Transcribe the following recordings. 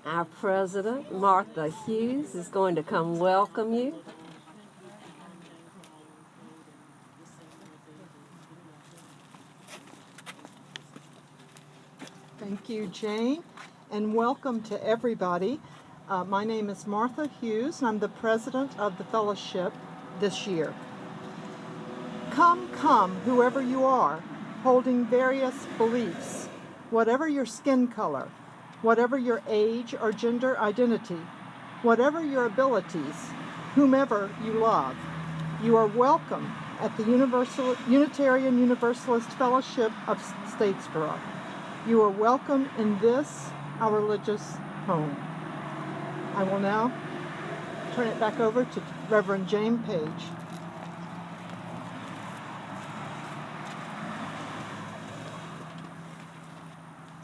Our president, Martha Hughes, is going to come welcome you. Thank you, Jane, and welcome to everybody. My name is Martha Hughes, and I'm the president of the fellowship this year. Come, whoever you are, holding various beliefs, whatever your skin color, whatever your age or gender identity, whatever your abilities, whomever you love. You are welcome at the Unitarian Universalist Fellowship of Statesboro. You are welcome in this, our religious home. I will now turn it back over to Reverend Jane Page.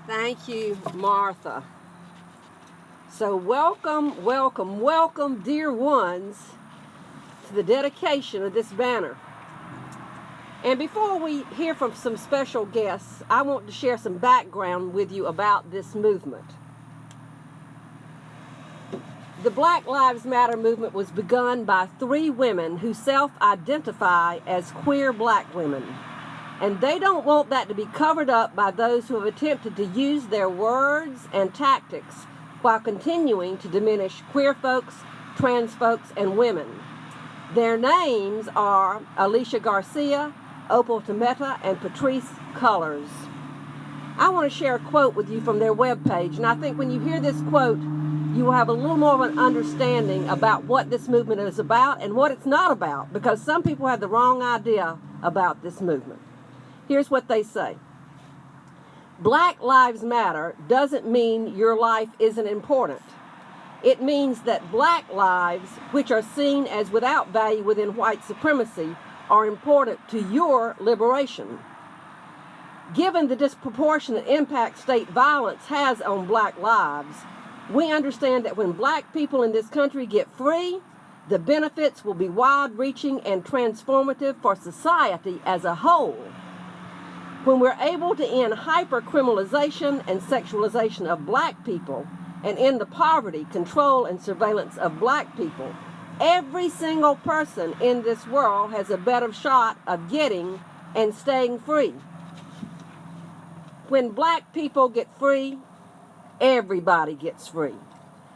Thank you, Martha. So welcome, dear ones, to the dedication of this banner. And before we hear from some special guests, I want to share some background with you about this movement. The Black Lives Matter movement was begun by 3 women who self-identify as queer black women. And they don't want that to be covered up by those who have attempted to use their words and tactics while continuing to diminish queer folks, trans folks, and women. Their names are Alicia Garcia, Opal Tometa, and Patrice Cullors. I want to share a quote with you from their webpage, and I think when you hear this quote, you will have a little more of an understanding about what this movement is about and what it's not about, because some people have the wrong idea about this movement. Here's what they say. Black Lives Matter doesn't mean your life isn't important. It means that black lives, which are seen as without value within white supremacy, are important to your liberation. Given the disproportionate impact state violence has on black lives, we understand that when black people in this country get free, the benefits will be wide-reaching and transformative for society as a whole. When we're able to end hyper-criminalization and sexualization of black people and end the poverty, control, and surveillance of black people, every single person in this world has a better shot of getting and staying free. When black people get free, everybody gets free.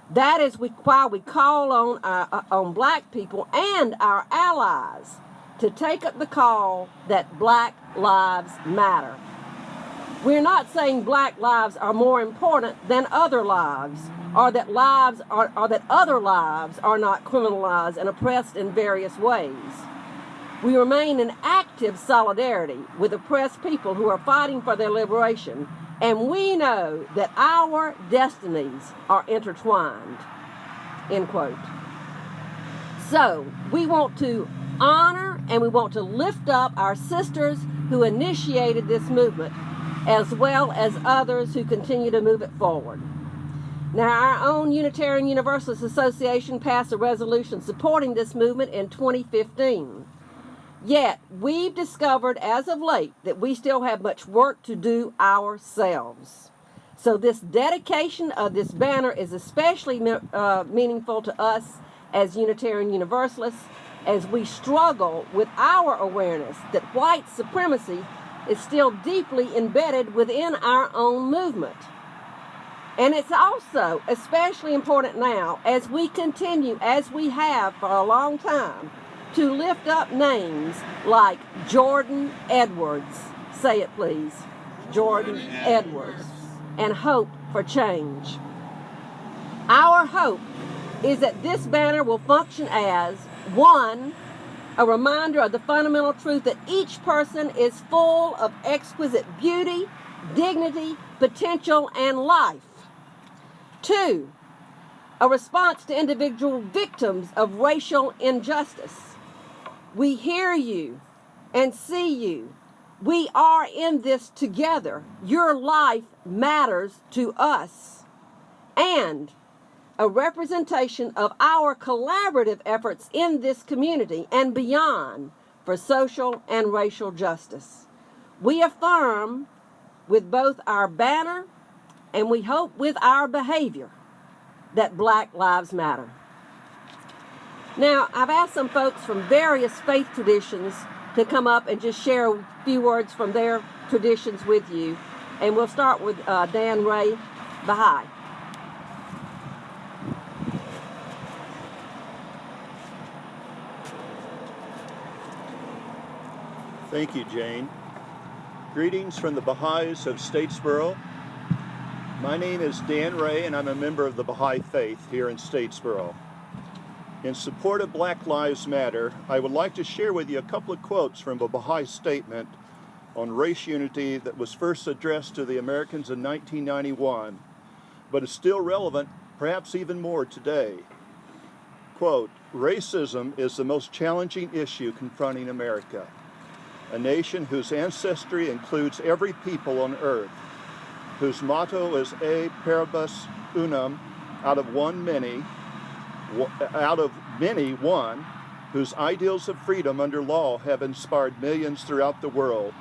That is why we call on black people and our allies to take up the call that Black Lives Matter. We're not saying black lives are more important than other lives, or that other lives are not criminalized and oppressed in various ways. We remain in active solidarity with oppressed people who are fighting for their liberation, and we know that our destinies are intertwined. End quote. So, we want to honor and we want to lift up our sisters who initiated this movement, as well as others who continue to move it forward. Now, our own Unitarian Universalist Association passed a resolution supporting this movement in 2015. Yet, we've discovered as of late that we still have much work to do ourselves. So this dedication of this banner is especially meaningful to us as Unitarian Universalists, as we struggle with our awareness that white supremacy is still deeply embedded within our own movement. And it's also especially important now as we continue, as we have for a long time, to lift up names like Jordan Edwards. Say it, please. Jordan Edwards. And hope for change. Our hope is that this banner will function as, 1, a reminder of the fundamental truth that each person is full of exquisite beauty, dignity, potential, and life. 2, a response to individual victims of racial injustice. We hear you and see you. We are in this together. Your life matters to us. And a representation of our collaborative efforts in this community and beyond for social and racial justice. We affirm with both our banner and we hope with our behavior that Black Lives Matter. Now, I've asked some folks from various faith traditions to come up and just share a few words from their traditions with you. And we'll start with Dan Ray, Baha'i. Thank you, Jane. Greetings from the Baha'is of Statesboro. My name is Dan Ray, and I'm a member of the Baha'i faith here in Statesboro. In support of Black Lives Matter, I would like to share with you a couple of quotes from a Baha'i statement on race unity that was first addressed to the Americans in 1991, but is still relevant, perhaps even more today. Quote, "Racism is the most challenging issue confronting America, a nation whose ancestry includes every people on earth, whose motto is E Pluribus Unum, out of many one, whose ideals of freedom under law have inspired millions throughout the world,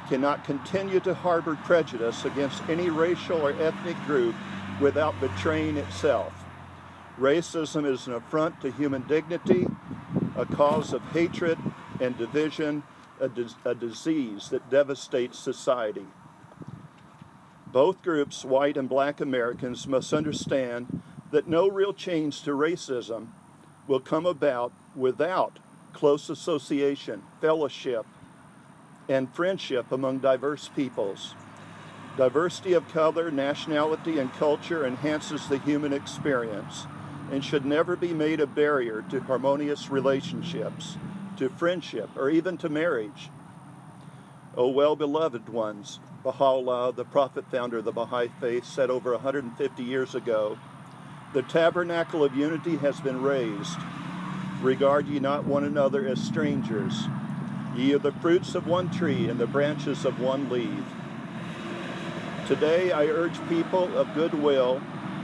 cannot continue to harbor prejudice against any racial or ethnic group without betraying itself. Racism is an affront to human dignity, a cause of hatred and division, a disease that devastates society. Both groups, white and black Americans, must understand that no real change to racism will come about without close association, fellowship, and friendship among diverse peoples. Diversity of color, nationality, and culture enhances the human experience and should never be made a barrier to harmonious relationships, to friendship, or even to marriage. O well-beloved ones, Baha'u'llah, the prophet founder of the Baha'i faith, said over 150 years ago, "The tabernacle of unity has been raised. Regard ye not one another as strangers. Ye are the fruits of one tree and the branches of one leaf." Today, I urge people of goodwill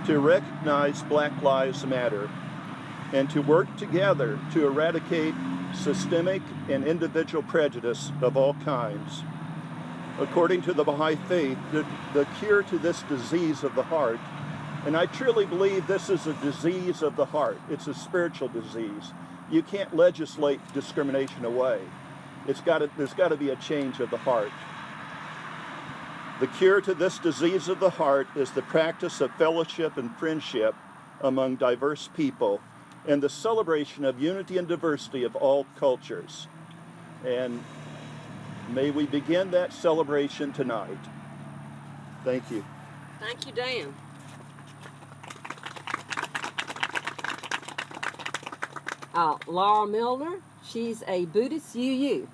to recognize Black Lives Matter and to work together to eradicate systemic and individual prejudice of all kinds. According to the Baha'i faith, the cure to this disease of the heart, and I truly believe this is a disease of the heart, it's a spiritual disease. You can't legislate discrimination away. There's got to be a change of the heart. The cure to this disease of the heart is the practice of fellowship and friendship among diverse people and the celebration of unity and diversity of all cultures. And may we begin that celebration tonight. Thank you. Thank you, Dan. Laura Milner, she's a Buddhist UU.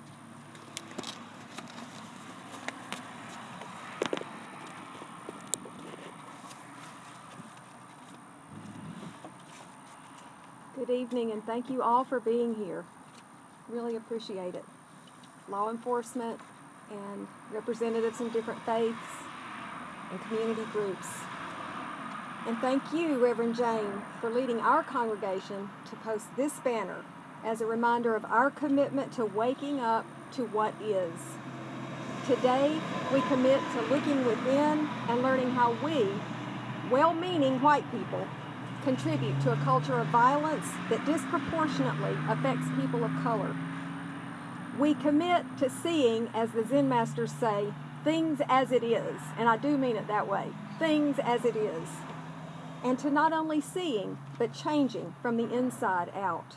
Good evening, and thank you all for being here. Really appreciate it. Law enforcement and representatives from different faiths and community groups. And thank you, Reverend Jane, for leading our congregation to post this banner as a reminder of our commitment to waking up to what is. Today, we commit to looking within and learning how we, well-meaning white people, contribute to a culture of violence that disproportionately affects people of color. We commit to seeing, as the Zen masters say, things as it is, and I do mean it that way, things as it is, and to not only seeing, but changing from the inside out.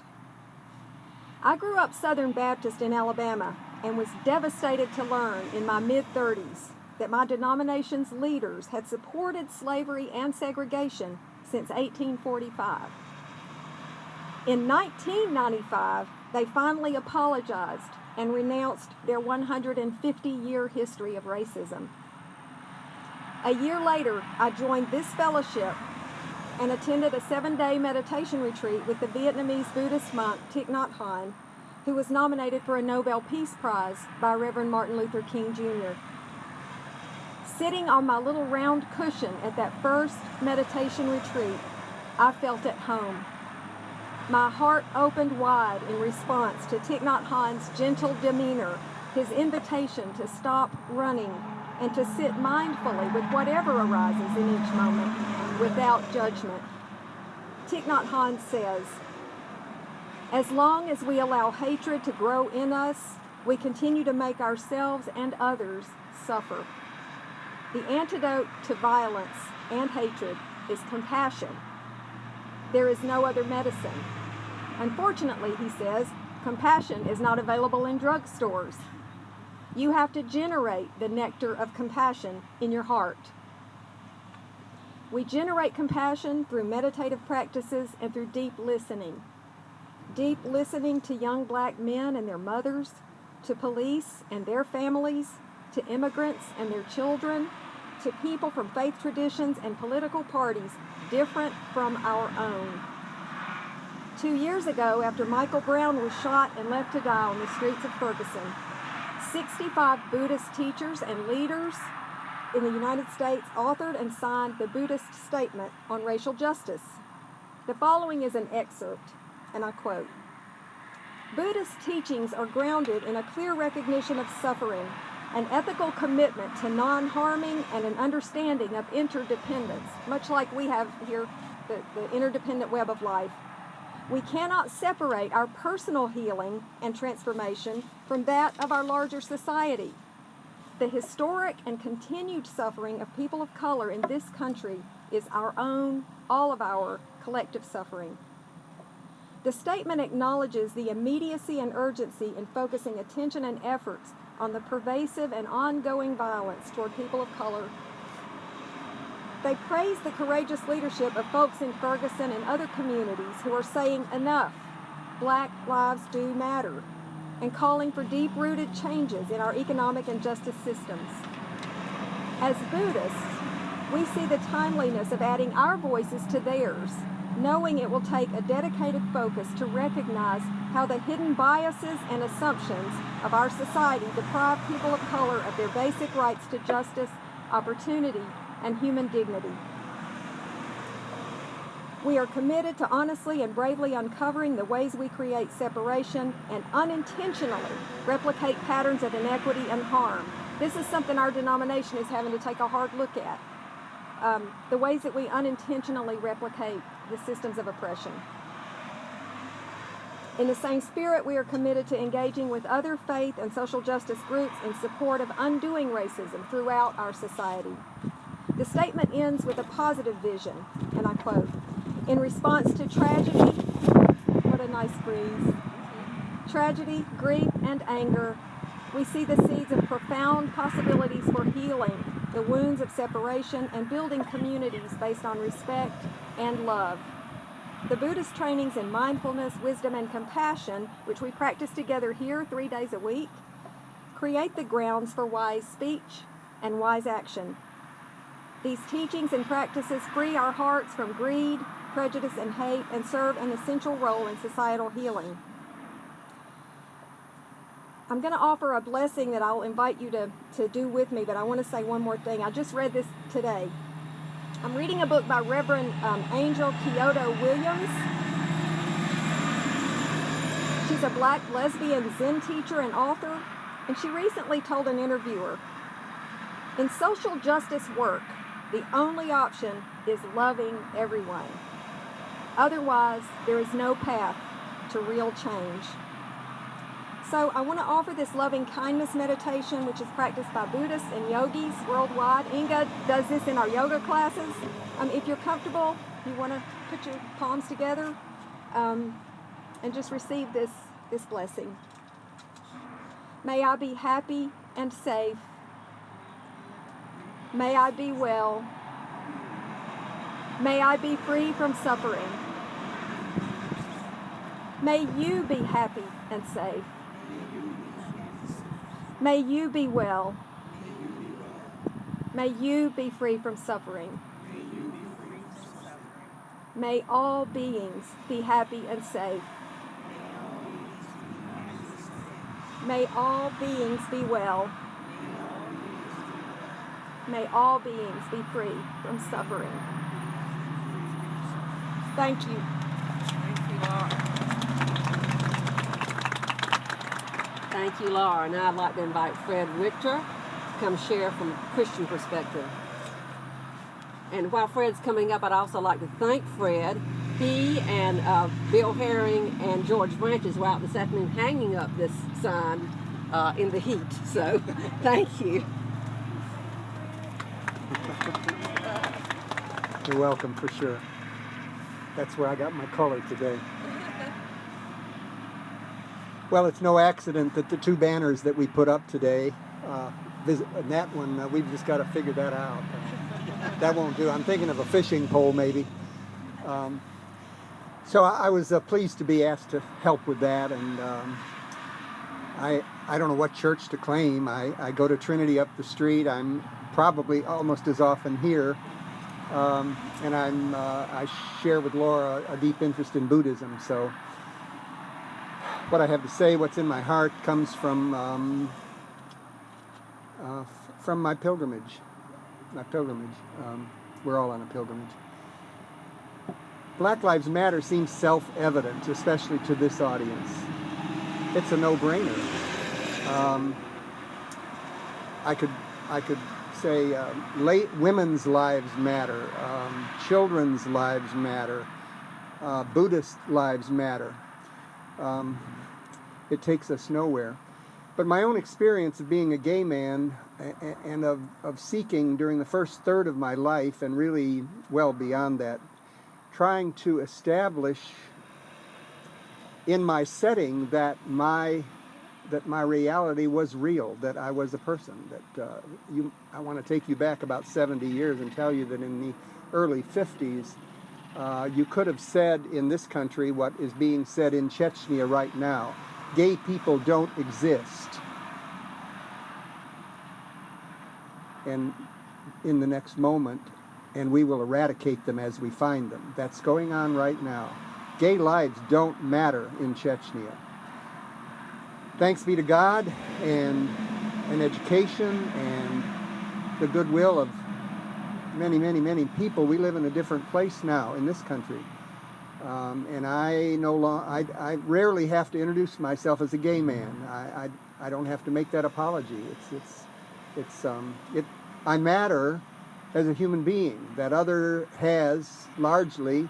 I grew up Southern Baptist in Alabama and was devastated to learn in my mid-30s that my denomination's leaders had supported slavery and segregation since 1845. In 1995, they finally apologized and renounced their 150-year history of racism. A year later, I joined this fellowship and attended a 7-day meditation retreat with the Vietnamese Buddhist monk Thich Nhat Hanh, who was nominated for a Nobel Peace Prize by Reverend Martin Luther King Jr. Sitting on my little round cushion at that first meditation retreat, I felt at home. My heart opened wide in response to Thich Nhat Hanh's gentle demeanor his invitation to stop running and to sit mindfully with whatever arises in each moment without judgment. Thich Nhat Hanh says, "As long as we allow hatred to grow in us, we continue to make ourselves and others suffer." The antidote to violence and hatred is compassion. There is no other medicine. Unfortunately, he says, compassion is not available in drugstores. You have to generate the nectar of compassion in your heart. We generate compassion through meditative practices and through deep listening. Deep listening to young black men and their mothers, to police and their families, to immigrants and their children, to people from faith traditions and political parties different from our own. 2 years ago, after Michael Brown was shot and left to die on the streets of Ferguson, 65 Buddhist teachers and leaders in the United States authored and signed the Buddhist Statement on Racial Justice. The following is an excerpt, and I quote, "Buddhist teachings are grounded in a clear recognition of suffering, an ethical commitment to non-harming, and an understanding of interdependence," much like we have here, the interdependent web of life. "We cannot separate our personal healing and transformation from that of our larger society. The historic and continued suffering of people of color in this country is our own, all of our, collective suffering." The statement acknowledges the immediacy and urgency in focusing attention and efforts on the pervasive and ongoing violence toward people of color. They praise the courageous leadership of folks in Ferguson and other communities who are saying enough, Black lives do matter, and calling for deep-rooted changes in our economic and justice systems. As Buddhists, we see the timeliness of adding our voices to theirs, knowing it will take a dedicated focus to recognize how the hidden biases and assumptions of our society deprive people of color of their basic rights to justice, opportunity, and human dignity. We are committed to honestly and bravely uncovering the ways we create separation and unintentionally replicate patterns of inequity and harm. This is something our denomination is having to take a hard look at. The ways that we unintentionally replicate the systems of oppression. In the same spirit, we are committed to engaging with other faith and social justice groups in support of undoing racism throughout our society. The statement ends with a positive vision, and I quote, "In response to tragedy," what a nice phrase, "tragedy, grief, and anger, we see the seeds of profound possibilities for healing the wounds of separation and building communities based on respect and love. The Buddhist trainings in mindfulness, wisdom, and compassion, which we practice together here 3 days a week, create the grounds for wise speech and wise action. These teachings and practices free our hearts from greed, prejudice, and hate, and serve an essential role in societal healing." I'm going to offer a blessing that I'll invite you to do with me, but I want to say one more thing. I just read this today. I'm reading a book by Reverend Angel Kyoto Williams. She's a Black lesbian Zen teacher and author, and she recently told an interviewer, "In social justice work, the only option is loving everyone. Otherwise, there is no path to real change." So I want to offer this loving kindness meditation, which is practiced by Buddhists and yogis worldwide. Inga does this in our yoga classes. If you're comfortable, if you want to put your palms together and just receive this blessing. May I be happy and safe. May I be well. May I be free from suffering. May you be happy and safe. May you be well. May you be free from suffering. May all beings be happy and safe. May all beings be well. May all beings be free from suffering. Thank you. Thank you all. Thank you, Laura. Now I'd like to invite Fred Richter to come share from a Christian perspective. And while Fred's coming up, I'd also like to thank Fred. He and Bill Herring and George Branches were out this afternoon hanging up this sign in the heat. So thank you. You're welcome, for sure. That's where I got my color today. Well, it's no accident that the two banners that we put up today, and that one, we've just got to figure that out. That won't do. I'm thinking of a fishing pole, maybe. So I was pleased to be asked to help with that, and I don't know what church to claim. I go to Trinity up the street. I'm probably almost as often here, and I share with Laura a deep interest in Buddhism. So what I have to say, what's in my heart, comes from my pilgrimage. We're all on a pilgrimage. Black Lives Matter seems self-evident, especially to this audience. It's a no-brainer. I could say women's lives matter, children's lives matter, Buddhist lives matter. It takes us nowhere. But my own experience of being a gay man and of seeking during the first third of my life, and really well beyond that, trying to establish in my setting that my reality was real, that I was a person. That I want to take you back about 70 years and tell you that in the early 50s, you could have said in this country what is being said in Chechnya right now: gay people don't exist. And in the next moment, and we will eradicate them as we find them. That's going on right now. Gay lives don't matter in Chechnya. Thanks be to God and education and the goodwill of many, many, many people. We live in a different place now in this country. And I rarely have to introduce myself as a gay man. I don't have to make that apology. I matter as a human being. That other has largely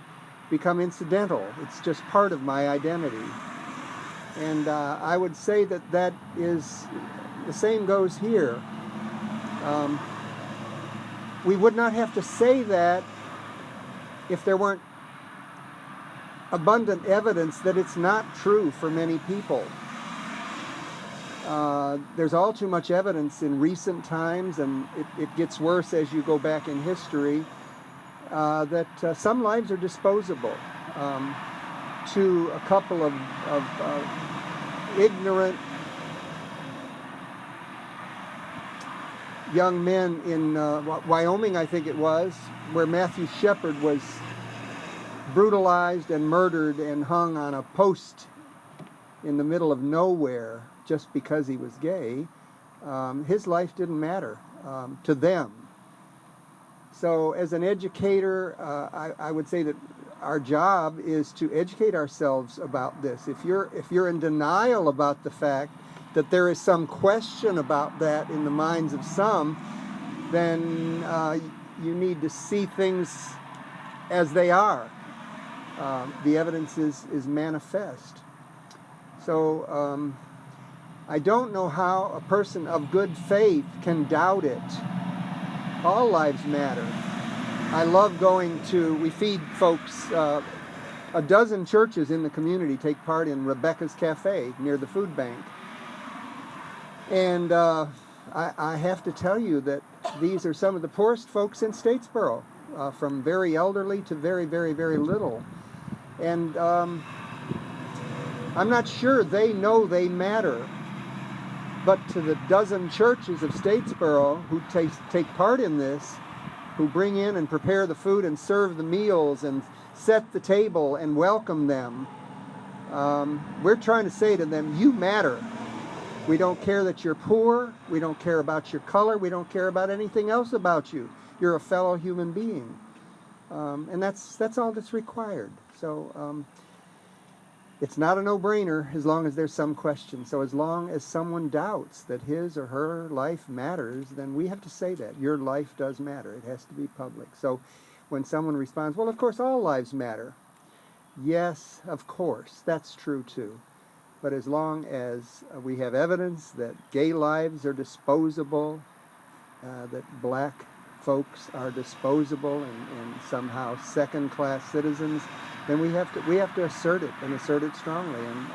become incidental. It's just part of my identity. And I would say that is, the same goes here. We would not have to say that if there weren't abundant evidence that it's not true for many people. There's all too much evidence in recent times, and it gets worse as you go back in history, that some lives are disposable. To a couple of ignorant young men in Wyoming, I think it was, where Matthew Shepard was brutalized and murdered and hung on a post in the middle of nowhere just because he was gay. His life didn't matter to them. So as an educator, I would say that our job is to educate ourselves about this. If you're in denial about the fact that there is some question about that in the minds of some, then you need to see things as they are. The evidence is manifest. So I don't know how a person of good faith can doubt it. All lives matter. I love going to, we feed folks, a dozen churches in the community take part in Rebecca's Cafe near the food bank. And I have to tell you that these are some of the poorest folks in Statesboro, from very elderly to very, very, very little. And I'm not sure they know they matter. But to the dozen churches of Statesboro who take part in this, who bring in and prepare the food and serve the meals and set the table and welcome them, we're trying to say to them, you matter. We don't care that you're poor. We don't care about your color. We don't care about anything else about you. You're a fellow human being. And that's all that's required. So It's not a no-brainer as long as there's some question. So as long as someone doubts that his or her life matters, then we have to say that. Your life does matter. It has to be public. So when someone responds, well, of course, all lives matter. Yes, of course, that's true too. But as long as we have evidence that gay lives are disposable, that black folks are disposable and somehow second-class citizens, then we have to assert it and assert it strongly. And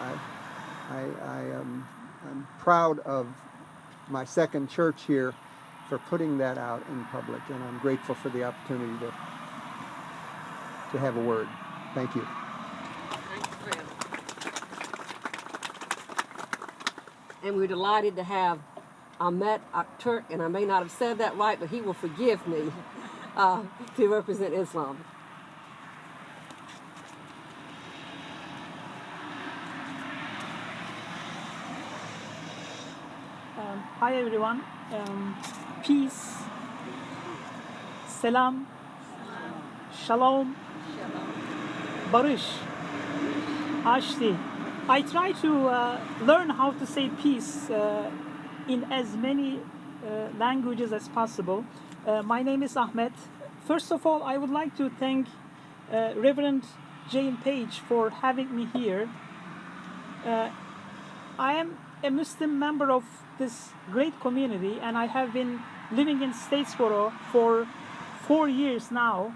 I'm proud of my second church here for putting that out in public, and I'm grateful for the opportunity to have a word. Thank you. And we're delighted to have Ahmet Akturk, and I may not have said that right, but he will forgive me, to represent Islam. Hi everyone. Peace, selam, shalom, barış, ashti. I try to learn how to say peace in as many languages as possible. My name is Ahmet. First of all, I would like to thank Reverend Jane Page for having me here. I am a Muslim member of this great community, and I have been living in Statesboro for 4 years now,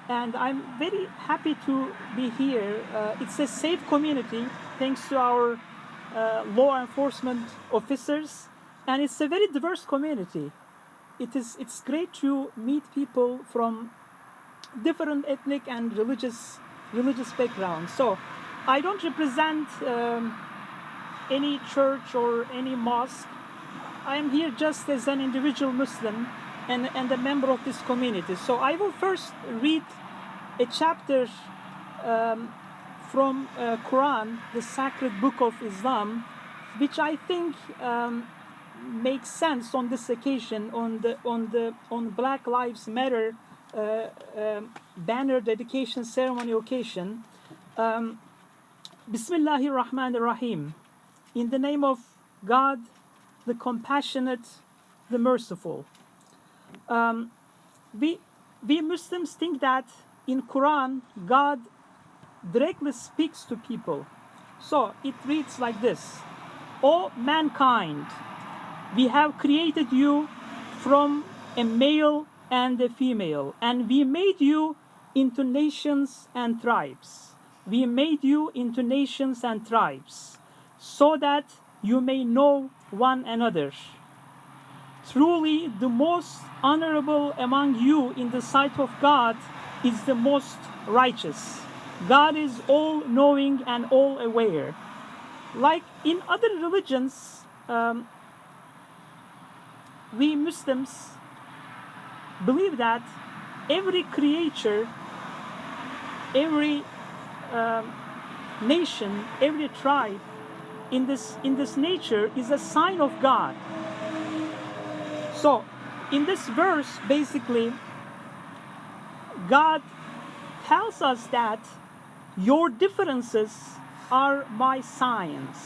and I'm very happy to be here. It's a safe community thanks to our law enforcement officers, and it's a very diverse community. It's great to meet people from different ethnic and religious backgrounds. So I don't represent any church or any mosque. I am here just as an individual Muslim and a member of this community. So I will first read a chapter from Quran, the sacred book of Islam, which I think makes sense on this occasion, on Black Lives Matter banner dedication ceremony occasion. Bismillahir Rahmanir Rahim. In the name of God, the compassionate, the merciful. We Muslims think that in Quran, God directly speaks to people. So it reads like this: O mankind, we have created you from a male and a female, and we made you into nations and tribes. We made you into nations and tribes, so that you may know one another. Truly, the most honorable among you in the sight of God is the most righteous. God is all-knowing and all-aware. Like in other religions, we Muslims believe that every creature, every nation, every tribe in this nature is a sign of God. So in this verse, basically, God tells us that your differences are my signs.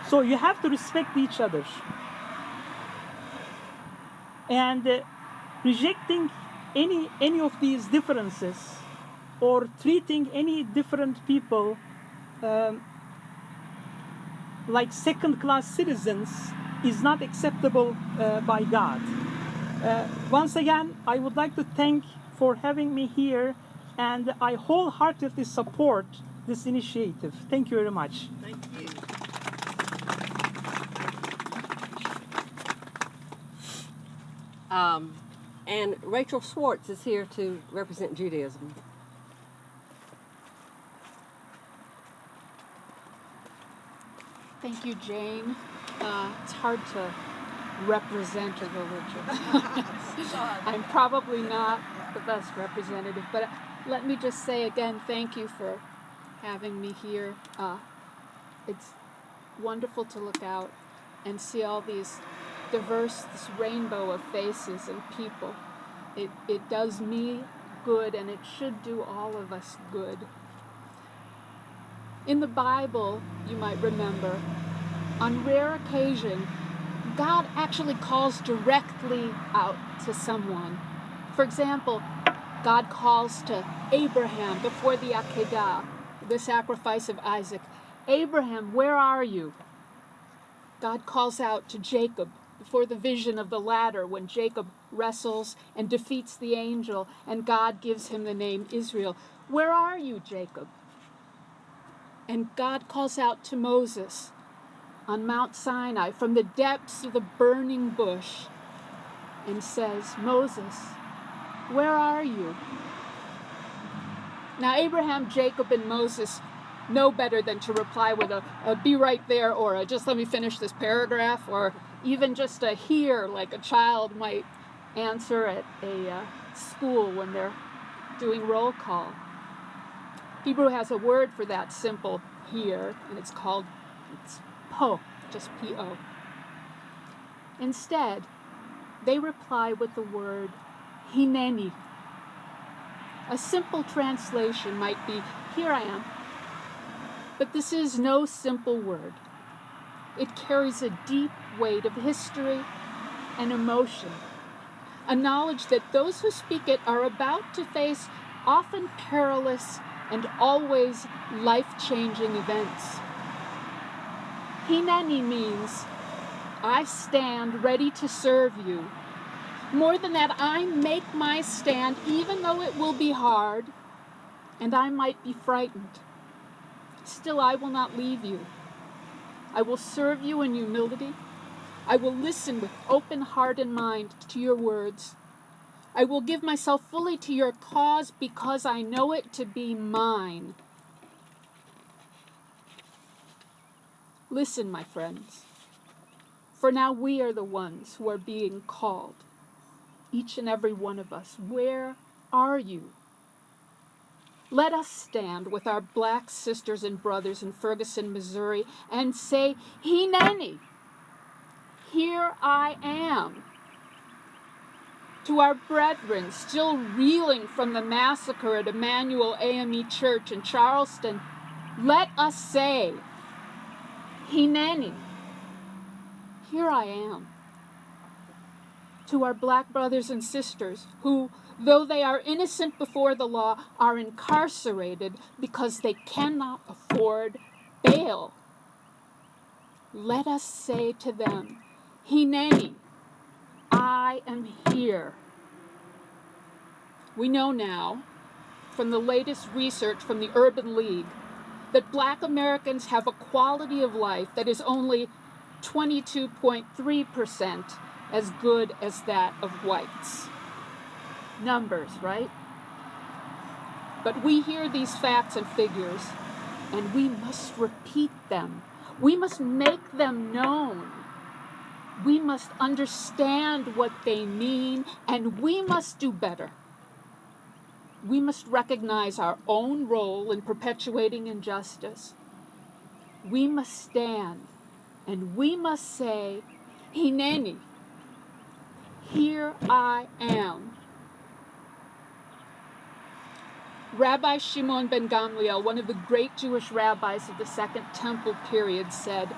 So you have to respect each other. And rejecting any of these differences or treating any different people like second-class citizens is not acceptable by God. Once again, I would like to thank for having me here, and I wholeheartedly support this initiative. Thank you very much. Thank you. And Rachel Schwartz is here to represent Judaism. Thank you, Jane. It's hard to represent a religion. I'm probably not the best representative, but let me just say again, thank you for having me here. It's wonderful to look out and see all these this rainbow of faces and people. It does me good, and it should do all of us good. In the Bible, you might remember, on rare occasion, God actually calls directly out to someone. For example, God calls to Abraham before the Akedah, the sacrifice of Isaac. Abraham, where are you? God calls out to Jacob before the vision of the ladder when Jacob wrestles and defeats the angel and God gives him the name Israel. Where are you, Jacob? And God calls out to Moses on Mount Sinai from the depths of the burning bush and says, Moses, where are you? Now, Abraham, Jacob, and Moses know better than to reply with a be right there or a just let me finish this paragraph or even just a here like a child might answer at a school when they're doing roll call. Hebrew has a word for that simple here, and it's po, just P-O. Instead, they reply with the word hineni. A simple translation might be, here I am. But this is no simple word. It carries a deep weight of history and emotion, a knowledge that those who speak it are about to face often perilous and always life-changing events. Hineni means, I stand ready to serve you. More than that, I make my stand even though it will be hard and I might be frightened. Still, I will not leave you. I will serve you in humility. I will listen with open heart and mind to your words. I will give myself fully to your cause because I know it to be mine. Listen, my friends, for now we are the ones who are being called. Each and every one of us, where are you? Let us stand with our black sisters and brothers in Ferguson, Missouri, and say, Hineni, here I am. To our brethren still reeling from the massacre at Emmanuel AME Church in Charleston, let us say, Hineni, here I am. To our black brothers and sisters who, though they are innocent before the law, are incarcerated because they cannot afford bail, let us say to them, Hineni, I am here. We know now, from the latest research from the Urban League, that black Americans have a quality of life that is only 22.3% as good as that of whites. Numbers, right? But we hear these facts and figures, and we must repeat them. We must make them known. We must understand what they mean, and we must do better. We must recognize our own role in perpetuating injustice. We must stand, and we must say, Hineni, here I am. Rabbi Shimon ben Gamliel, one of the great Jewish rabbis of the Second Temple period, said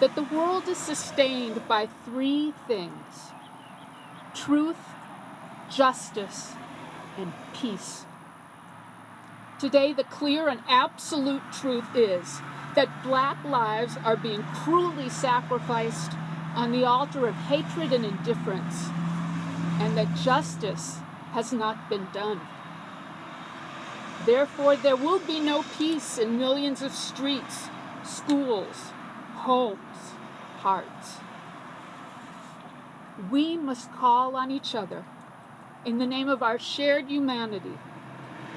that the world is sustained by three things: truth, justice, and peace. Today, the clear and absolute truth is that black lives are being cruelly sacrificed on the altar of hatred and indifference, and that justice has not been done. Therefore, there will be no peace in millions of streets, schools, homes, hearts. We must call on each other in the name of our shared humanity,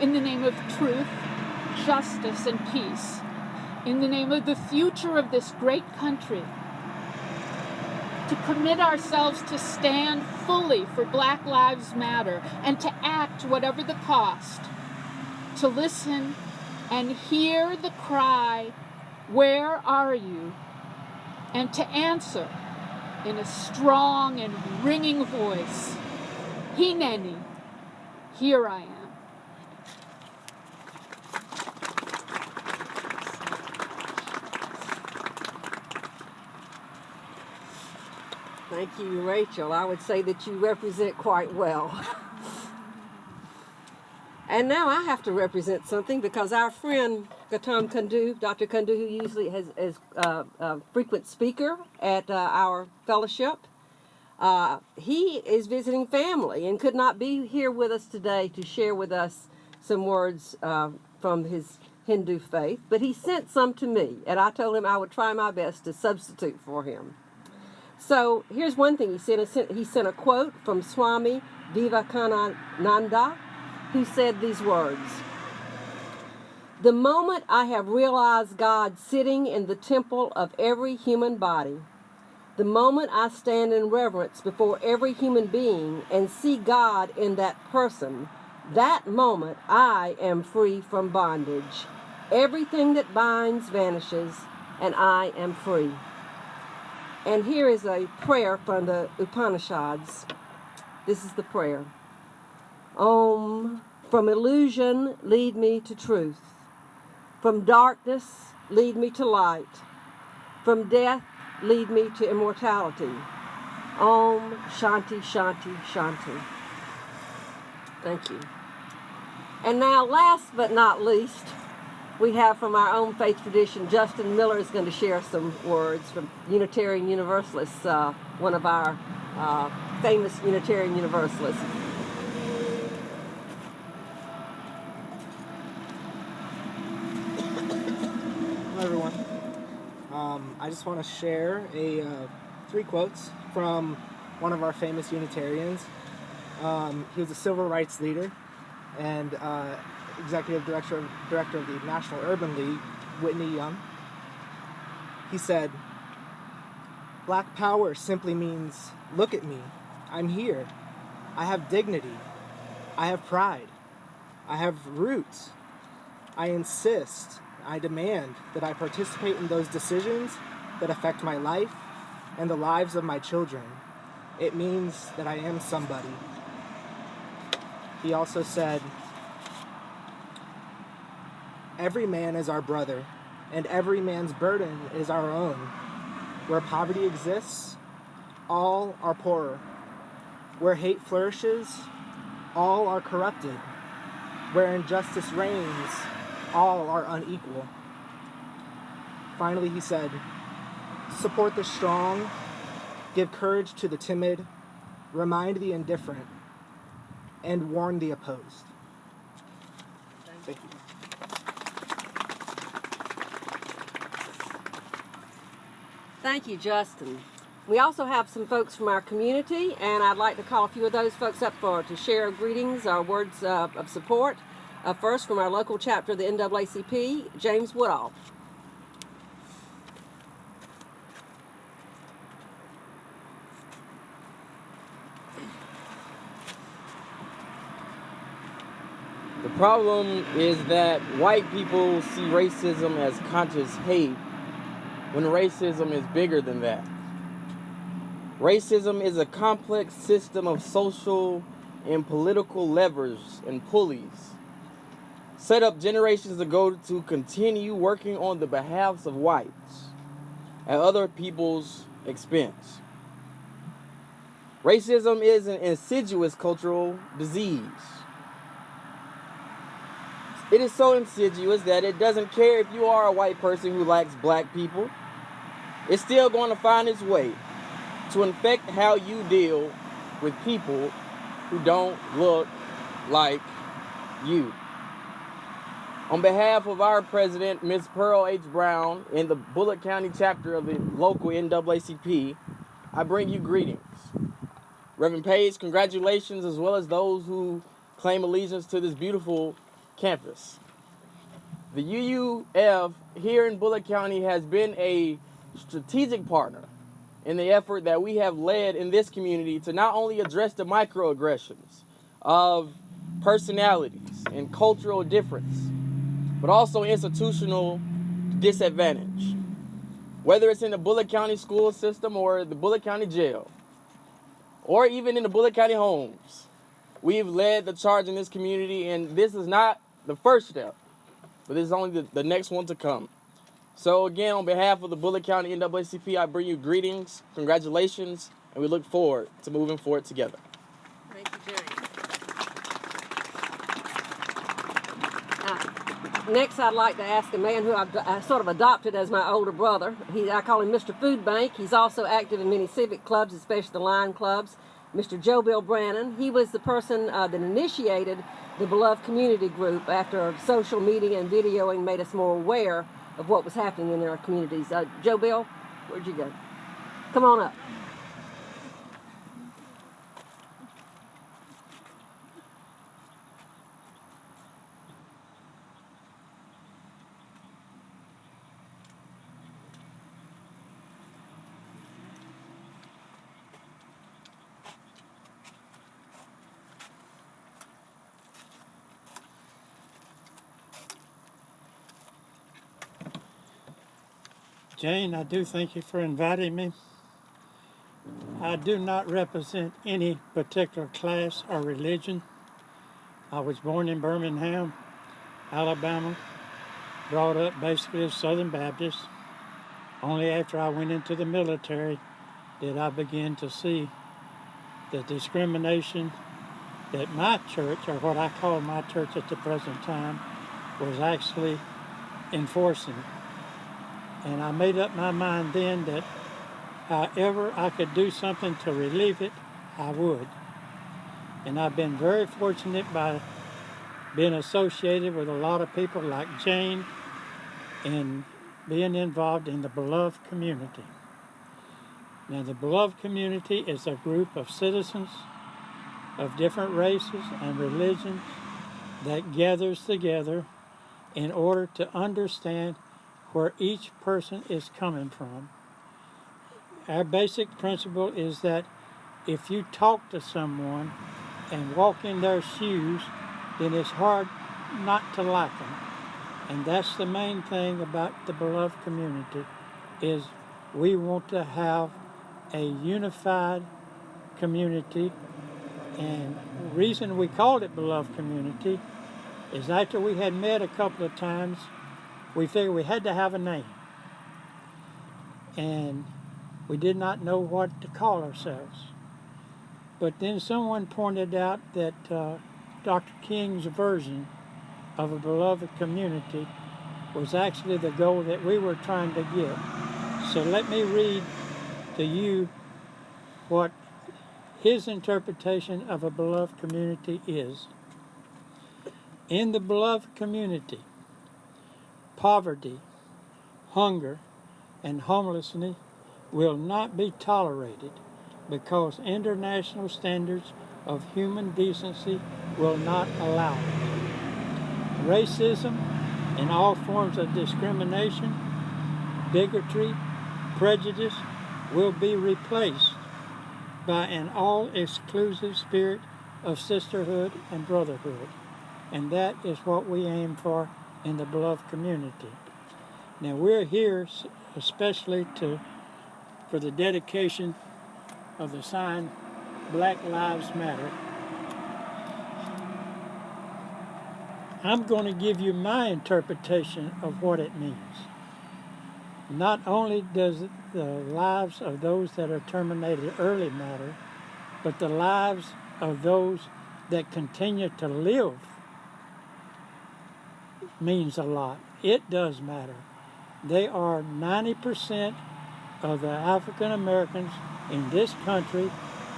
in the name of truth, justice, and peace, in the name of the future of this great country, to commit ourselves to stand fully for Black Lives Matter and to act whatever the cost, to listen and hear the cry, where are you? And to answer in a strong and ringing voice, Hineni, here I am. Thank you, Rachel. I would say that you represent quite well. And now I have to represent something because our friend Gautam Kundu, Dr. Kundu, who usually is a frequent speaker at our fellowship, he is visiting family and could not be here with us today to share with us some words from his Hindu faith, but he sent some to me, and I told him I would try my best to substitute for him. So here's one thing he sent. He sent a quote from Swami Vivekananda, who said these words: "The moment I have realized God sitting in the temple of every human body, the moment I stand in reverence before every human being and see God in that person, that moment I am free from bondage. Everything that binds vanishes, and I am free." And here is a prayer from the Upanishads. This is the prayer. Om, from illusion lead me to truth. From darkness lead me to light. From death lead me to immortality. Om, Shanti, Shanti, Shanti. Thank you. And now, last but not least, we have from our own faith tradition, Justin Miller is going to share some words from Unitarian Universalists, one of our famous Unitarian Universalists. Hello, everyone. I just want to share three quotes from one of our famous Unitarians. He was a civil rights leader and executive director of the National Urban League, Whitney Young. He said, "Black power simply means, look at me, I'm here. I have dignity. I have pride. I have roots. I insist, I demand that I participate in those decisions that affect my life and the lives of my children. It means that I am somebody." He also said, "Every man is our brother, and every man's burden is our own. Where poverty exists, all are poorer. Where hate flourishes, all are corrupted. Where injustice reigns, all are unequal." Finally, he said, "Support the strong, give courage to the timid, remind the indifferent, and warn the opposed." Thank you. Thank you, Justin. We also have some folks from our community, and I'd like to call a few of those folks up to share greetings or words of support. First, from our local chapter of the NAACP, James Woodall. The problem is that white people see racism as conscious hate when racism is bigger than that. Racism is a complex system of social and political levers and pulleys set up generations ago to continue working on the behalves of whites at other people's expense. Racism is an insidious cultural disease. It is so insidious that it doesn't care if you are a white person who likes black people. It's still going to find its way to infect how you deal with people who don't look like you. On behalf of our president, Ms. Pearl H. Brown, in the Bullitt County chapter of the local NAACP, I bring you greetings. Reverend Page, congratulations, as well as those who claim allegiance to this beautiful campus. The UUF here in Bullitt County has been a strategic partner in the effort that we have led in this community to not only address the microaggressions of personalities and cultural difference, but also institutional disadvantage. Whether it's in the Bullitt County school system or the Bullitt County jail, or even in the Bullitt County homes, we've led the charge in this community, and this is not the first step, but this is only the next one to come. So again, on behalf of the Bullitt County NAACP, I bring you greetings, congratulations, and we look forward to moving forward together. Thank you, James. Next, I'd like to ask a man who I've sort of adopted as my older brother. I call him Mr. Food Bank. He's also active in many civic clubs, especially the Lion Clubs. Mr. Joe Bill Brannon. He was the person that initiated the Beloved Community Group after social media and videoing made us more aware of what was happening in our communities. Joe Bill, where'd you go? Come on up. Jane, I do thank you for inviting me. I do not represent any particular class or religion. I was born in Birmingham, Alabama, brought up basically as Southern Baptist. Only after I went into the military did I begin to see the discrimination that my church, or what I call my church at the present time, was actually enforcing. And I made up my mind then that however I could do something to relieve it, I would. And I've been very fortunate by being associated with a lot of people like Jane and being involved in the Beloved community. Now, the Beloved community is a group of citizens of different races and religions that gathers together in order to understand where each person is coming from. Our basic principle is that if you talk to someone and walk in their shoes, then it's hard not to like them. And that's the main thing about the Beloved community, is we want to have a unified community. And the reason we called it Beloved community is after we had met a couple of times, we figured we had to have a name. And we did not know what to call ourselves. But then someone pointed out that Dr. King's version of a Beloved community was actually the goal that we were trying to get. So let me read to you what his interpretation of a Beloved community is. In the Beloved community, poverty, hunger, and homelessness will not be tolerated because international standards of human decency will not allow it. Racism and all forms of discrimination, bigotry, prejudice will be replaced by an all-exclusive spirit of sisterhood and brotherhood. And that is what we aim for in the Beloved community. Now, we're here especially for the dedication of the sign Black Lives Matter. I'm going to give you my interpretation of what it means. Not only does the lives of those that are terminated early matter, but the lives of those that continue to live means a lot. It does matter. They are 90% of the African Americans in this country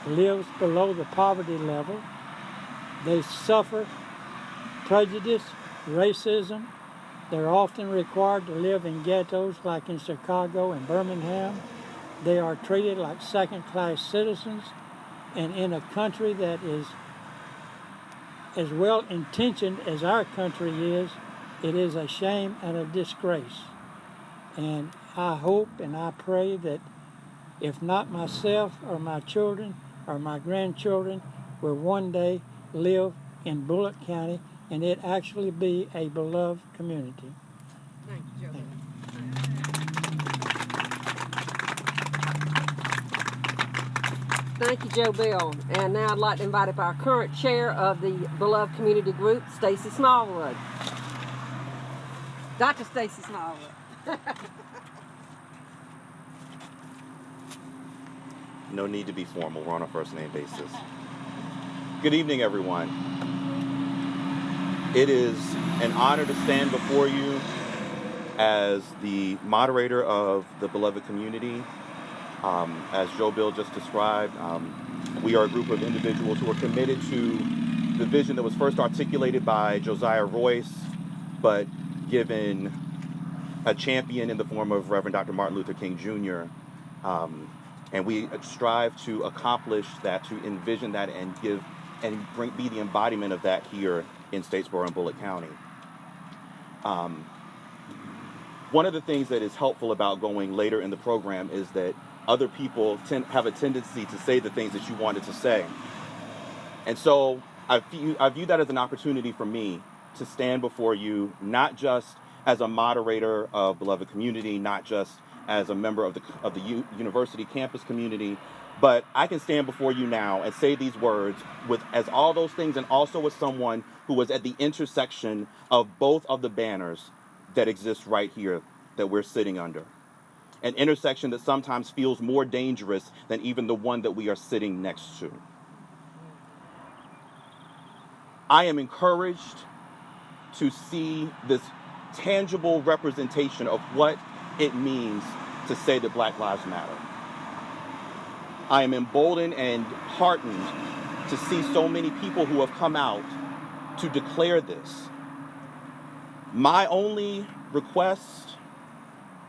lives below the poverty level. They suffer prejudice, racism. They're often required to live in ghettos like in Chicago and Birmingham. They are treated like second-class citizens, and in a country that is as well-intentioned as our country is, it is a shame and a disgrace. And I hope and I pray that if not myself or my children or my grandchildren will one day live in Bullock County and it actually be a Beloved community. Thank you, Joe. Thank you. Thank you, Joe Bill. And now I'd like to invite up our current chair of the Beloved Community Group, Stacy Smallwood. Dr. Stacy Smallwood. No need to be formal. We're on a first name basis. Good evening, everyone. It is an honor to stand before you as the moderator of the beloved community. As Joe Bill just described, we are a group of individuals who are committed to the vision that was first articulated by Josiah Royce, but given a champion in the form of Reverend Dr. Martin Luther King Jr. And we strive to accomplish that, to envision that, and be the embodiment of that here in Statesboro and Bullitt County. One of the things that is helpful about going later in the program is that other people have a tendency to say the things that you wanted to say. And so I view that as an opportunity for me to stand before you, not just as a moderator of beloved community, not just as a member of the university campus community, but I can stand before you now and say these words as all those things, and also as someone who was at the intersection of both of the banners that exist right here that we're sitting under. An intersection that sometimes feels more dangerous than even the one that we are sitting next to. I am encouraged to see this tangible representation of what it means to say that Black Lives Matter. I am emboldened and heartened to see so many people who have come out to declare this. My only request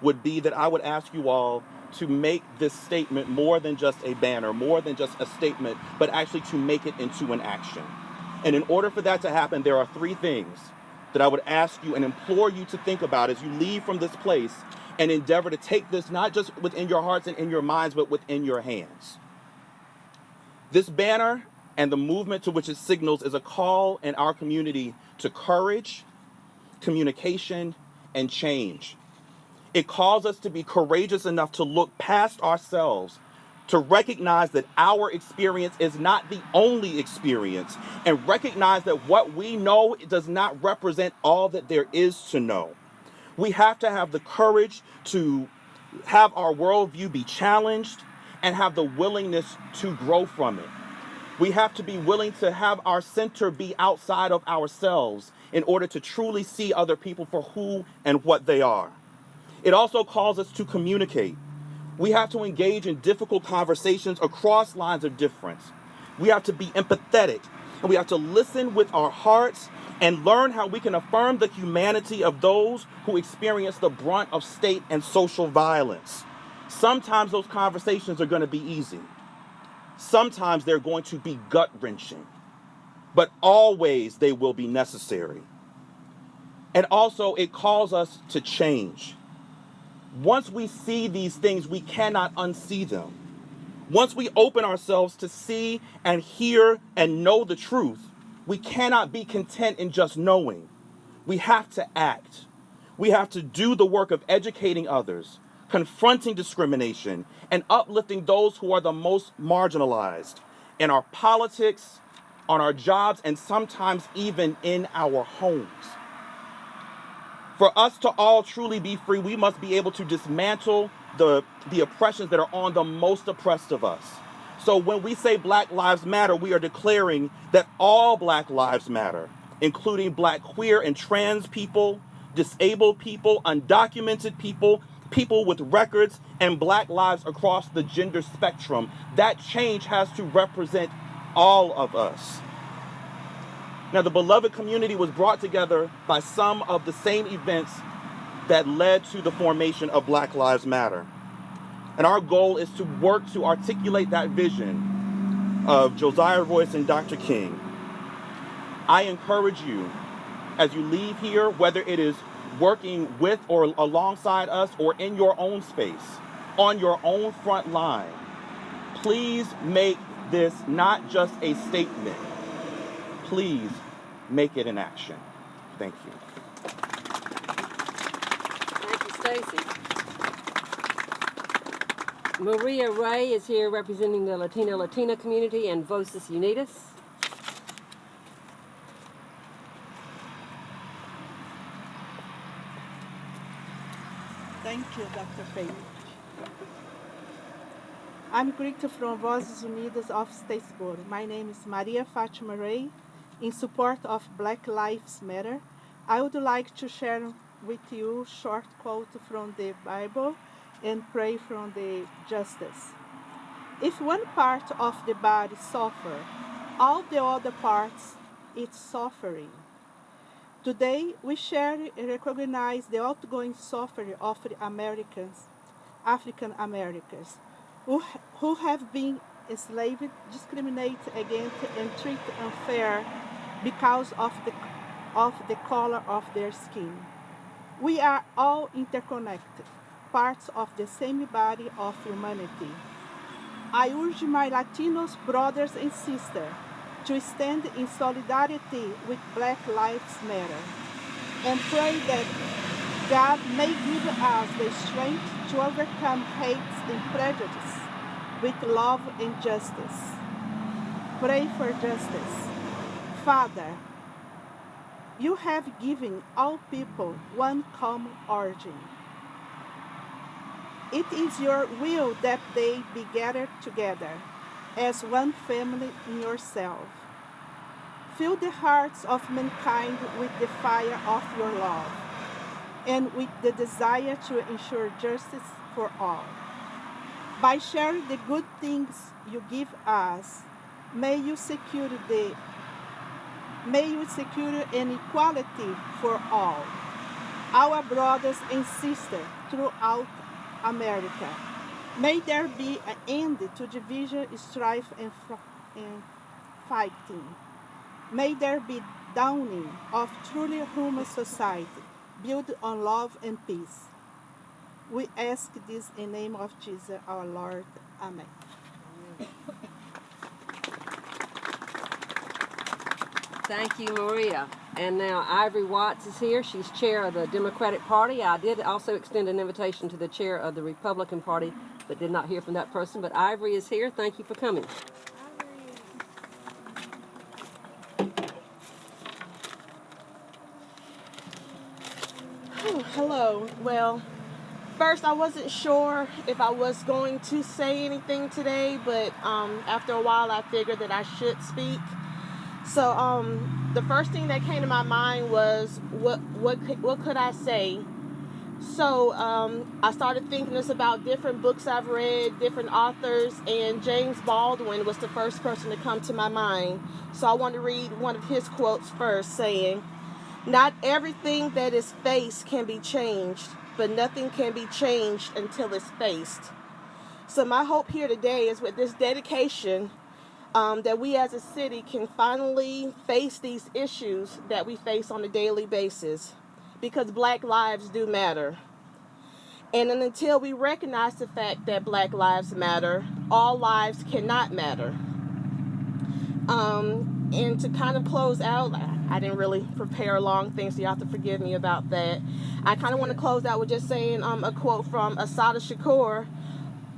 would be that I would ask you all to make this statement more than just a banner, more than just a statement, but actually to make it into an action. And in order for that to happen, there are three things that I would ask you and implore you to think about as you leave from this place and endeavor to take this not just within your hearts and in your minds, but within your hands. This banner and the movement to which it signals is a call in our community to courage, communication, and change. It calls us to be courageous enough to look past ourselves, to recognize that our experience is not the only experience, and recognize that what we know does not represent all that there is to know. We have to have the courage to have our worldview be challenged and have the willingness to grow from it. We have to be willing to have our center be outside of ourselves in order to truly see other people for who and what they are. It also calls us to communicate. We have to engage in difficult conversations across lines of difference. We have to be empathetic, and we have to listen with our hearts and learn how we can affirm the humanity of those who experience the brunt of state and social violence. Sometimes those conversations are going to be easy. Sometimes they're going to be gut-wrenching, but always they will be necessary. And also, it calls us to change. Once we see these things, we cannot unsee them. Once we open ourselves to see and hear and know the truth, we cannot be content in just knowing. We have to act. We have to do the work of educating others, confronting discrimination, and uplifting those who are the most marginalized in our politics, on our jobs, and sometimes even in our homes. For us to all truly be free, we must be able to dismantle the oppressions that are on the most oppressed of us. So when we say Black Lives Matter, we are declaring that all Black lives matter, including Black queer and trans people, disabled people, undocumented people, people with records, and Black lives across the gender spectrum. That change has to represent all of us. Now, the beloved community was brought together by some of the same events that led to the formation of Black Lives Matter. And our goal is to work to articulate that vision of Josiah Royce and Dr. King. I encourage you, as you leave here, whether it is working with or alongside us or in your own space, on your own front line, please make this not just a statement. Please make it an action. Thank you. Thank you, Stacy. Maria Ray is here representing the Latina community and Voces Unidas. Thank you, Dr. Page. I'm greeted from Vozes Unidas of Statesboro. My name is Maria Fatima Ray. In support of Black Lives Matter, I would like to share with you a short quote from the Bible and pray from the justice. If one part of the body suffer, all the other parts it's suffering. Today we share and recognize the ongoing suffering of the African Americans, who have been enslaved, discriminated against, and treated unfair because of the color of their skin. We are all interconnected, parts of the same body of humanity. I urge my Latinos brothers and sisters to stand in solidarity with Black Lives Matter and pray that God may give us the strength to overcome hate and prejudice with love and justice. Pray for justice. Father, you have given all people one common origin. It is your will that they be gathered together as one family in yourself. Fill the hearts of mankind with the fire of your love and with the desire to ensure justice for all. By sharing the good things you give us, may you secure an equality for all, our brothers and sisters throughout America. May there be an end to division, strife, and fighting. May there be dawning of truly human society, built on love and peace. We ask this in the name of Jesus our Lord. Amen. Thank you, Maria. And now Ivory Watts is here. She's chair of the Democratic Party. I did also extend an invitation to the chair of the Republican Party, but did not hear from that person. But Ivory is here. Thank you for coming. Hello. Well, first I wasn't sure if I was going to say anything today, but after a while I figured that I should speak. So the first thing that came to my mind was what could I say? So I started thinking this about different books I've read, different authors, and James Baldwin was the first person to come to my mind. So I want to read one of his quotes first, saying, "Not everything that is faced can be changed, but nothing can be changed until it's faced." So my hope here today is with this dedication that we as a city can finally face these issues that we face on a daily basis, because Black lives do matter. And until we recognize the fact that Black lives matter, all lives cannot matter. And to kind of close out, I didn't really prepare a long thing, so you have to forgive me about that. I kind of want to close out with just saying a quote from Assata Shakur,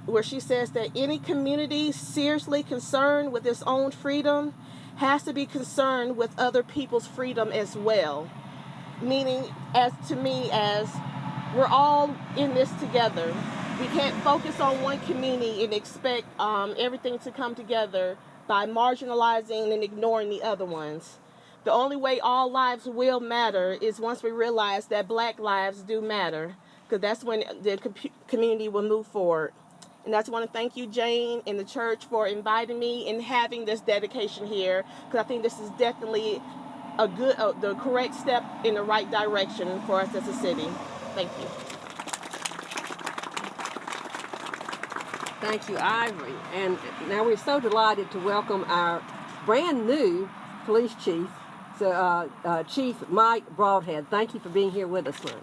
where she says that any community seriously concerned with its own freedom has to be concerned with other people's freedom as well. Meaning, as we're all in this together. We can't focus on one community and expect everything to come together by marginalizing and ignoring the other ones. The only way all lives will matter is once we realize that Black lives do matter, because that's when the community will move forward. And I just want to thank you, Jane, and the church for inviting me and having this dedication here, because I think this is definitely the correct step in the right direction for us as a city. Thank you. Thank you, Ivory. And now we're so delighted to welcome our brand new police chief, Chief Mike Broadhead. Thank you for being here with us, Mike.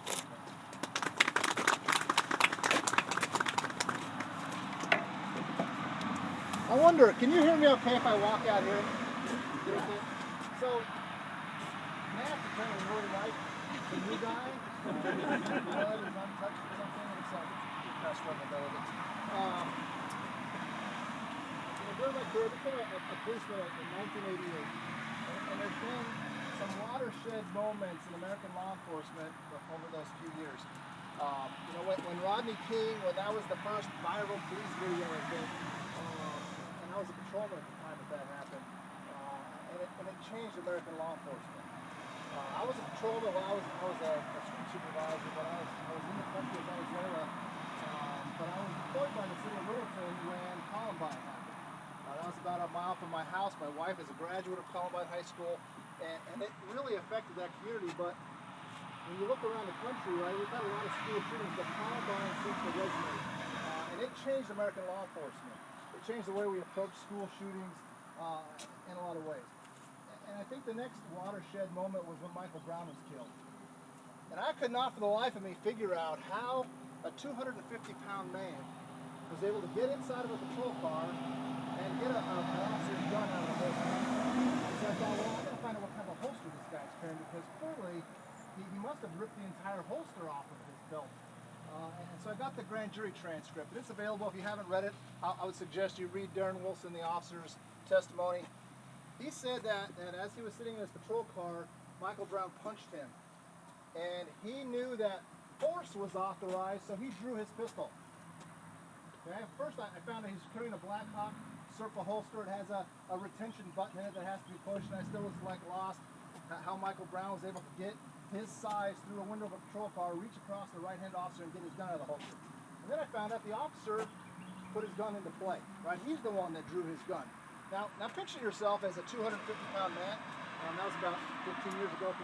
I wonder, can you hear me okay if I walk out here? So, may I have to turn it really right? Can you die? Blood is untouched or something? It's like best vulnerability. During my career, I became a policeman in 1988. And there's been some watershed moments in American law enforcement over those few years. When Rodney King, that was the first viral police video, I think. I was a patrolman at the time that happened, and it changed American law enforcement. I was a patrolman when I was a street supervisor, but I was in the country of Venezuela, but I was employed by the city of Littleton when Columbine happened. That was about a mile from my house. My wife is a graduate of Columbine High School, and it really affected that community. But when you look around the country, right, we've had a lot of school shootings, but Columbine seems to resonate. And it changed American law enforcement. It changed the way we approach school shootings in a lot of ways. And I think the next watershed moment was when Michael Brown was killed. And I could not for the life of me figure out how a 250-pound man was able to get inside of a patrol car and get an officer's gun out of the holster. So I thought, well, I'm going to find out what kind of a holster this guy's carrying, because clearly he must have ripped the entire holster off of his belt. And so I got the grand jury transcript. It's available. If you haven't read it, I would suggest you read Darren Wilson, the officer's testimony. He said that as he was sitting in his patrol car, Michael Brown punched him. And he knew that force was authorized, so he drew his pistol. Okay? First, I found that he's carrying a Black Hawk Serpa holster. It has a retention button in it that has to be pushed, and I still was lost how Michael Brown was able to get his size through a window of a patrol car, reach across the right-hand officer, and get his gun out of the holster. And then I found out the officer put his gun into play. Right? He's the one that drew his gun. Now picture yourself as a 250-pound man. That was about 15 years ago for me.